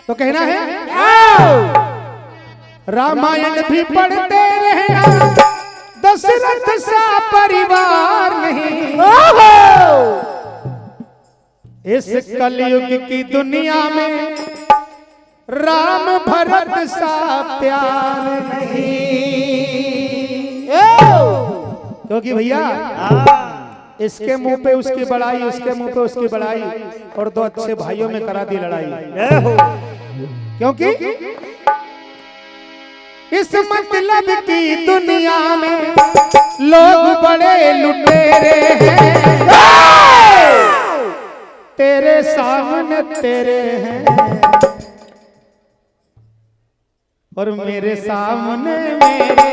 तो कहना है रामायण भी पढ़ते रहना, दशरथ सा परिवार नहीं। इस कलयुग की दुनिया में राम भरत सा प्यार नहीं। क्योंकि भैया इसके मुंह पे उसकी बड़ाई, उसके मुंह पे उसकी बड़ाई, और दो अच्छे भाइयों में करा दी लड़ाई। क्योंकि इस मतलब की दुनिया में लोग बड़े लुटेरे हैं। तेरे सामने तेरे हैं और मेरे सामने मेरे।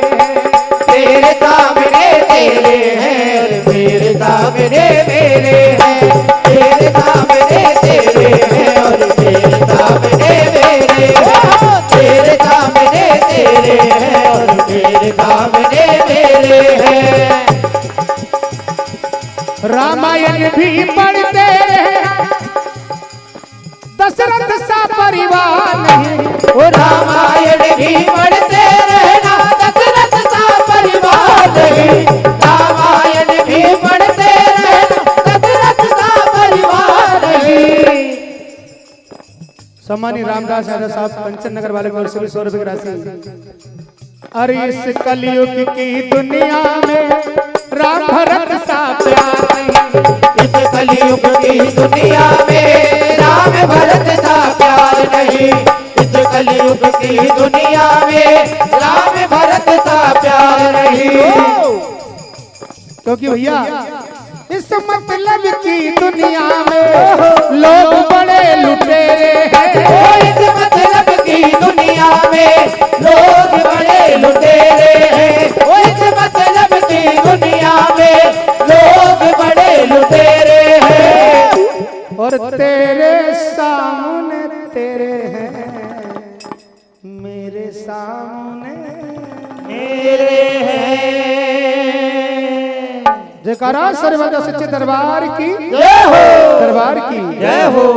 तेरे सामने तेरे हैं और मेरे सामने मेरे हैं। तेरे सामने तेरे हैं और मेरे सामने मेरे हैं। तेरे सामने तेरे हैं और मेरे सामने मेरे हैं। रामायण भी पढ़ते रहना, दशरथ सा परिवार नहीं। वो रामायण भी पढ़ते रहना, दशरथ सा परिवार नहीं। रामायण भी पढ़ते रहना, दशरथ सा परिवार नहीं। सम्मानित रामदास यादव साहब कंचन नगर वाले की ओर से 100 रुपए की राशि। अरे इस कलयुग की दुनिया में राम भरत सा प्यार नहीं। इस कलयुग की दुनिया में राम भरत सा प्यार नहीं। इस कलयुग की दुनिया में राम भरत सा प्यार नहीं। क्योंकि भैया इस मतलब की दुनिया में लोग बड़े लुटेरे हैं। इस मतलब की दुनिया में लोग बड़े लुटेरे हैं। इस मतलब की दुनिया में लोग बड़े लुटेरे हैं। और तेरे सामने तेरे हैं, मेरे सामने मेरे हैं। जयकारा सर्वदा सच्चे दरबार की जय हो, दरबार की जय हो।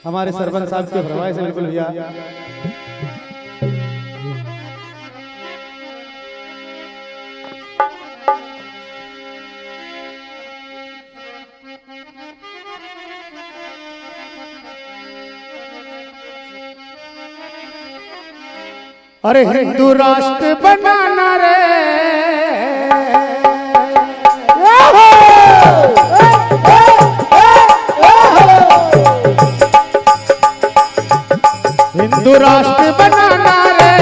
हमारे सरपंच साहब के फरमाइश से बिल्कुल भैया। अरे हिंदू राष्ट्र बनाना रे, हिंदू राष्ट्र बनाना रे।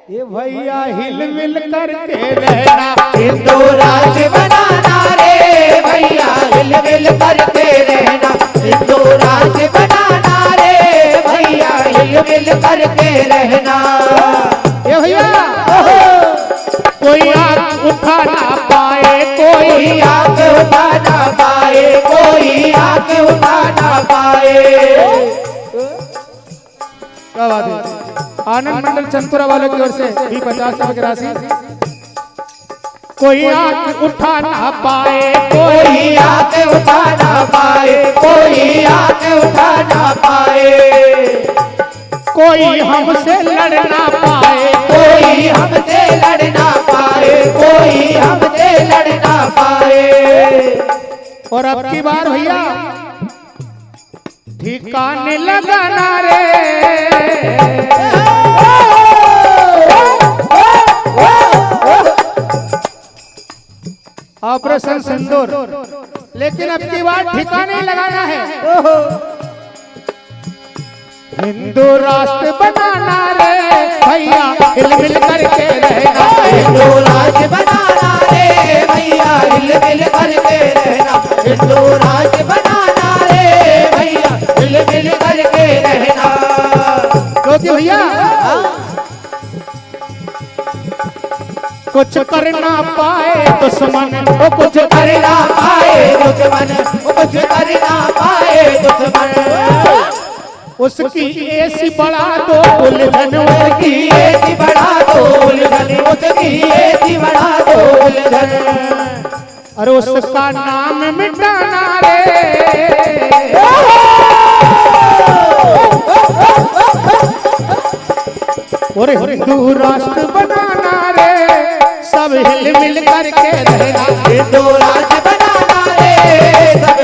ये भैया हिल मिल करके रहना। हिंदू राष्ट्र बनाना रे भैया, हिल मिल करके रहना। हिंदू राष्ट्र बनाना रे भैया, हिल मिल करके रहना। ये भैया कोई आग उठा ना पाए, कोई आग उठा ना पाए, कोई आग उठा ना पाए। क्या बात है। आनंद मंडल चंतुरा वालों की ओर से भी 50 रुपए की राशि। कोई आग उठा ना पाए, कोई आग उठा ना पाए, कोई आग उठा ना पाए। कोई हमसे लड़ ना पाए, कोई हमसे लड़ ना पाए, कोई हमसे लड़ ना पाए। और अब की बार भैया ठिकाने लगाना रे। ऑपरेशन सिंदूर, लेकिन अब की बार ठिकाने लगाना है। हिंदू राष्ट्र बनाना रे भैया, हिल मिल करके रहना। हिंदू राष्ट्र बनाना रे भैया, हिल मिल करके रहना। हिंदू राष्ट्र बनाना रे भैया, हिल मिल करके रहना। क्योंकि भैया कुछ कर ना पाए दुश्मन, वो कुछ कर ना पाए दुश्मन, वो कुछ कर ना पाए दुश्मन। उसकी ऐसी बढ़ा दो उलझन, उसकी ऐसी बढ़ा दो उलझन, उसकी अरे उसका नाम मिटाना रे, और हिंदू राष्ट्र बनाना रे, सब हिल मिल करके रहना। हिंदू राष्ट्र बनाना रे, सब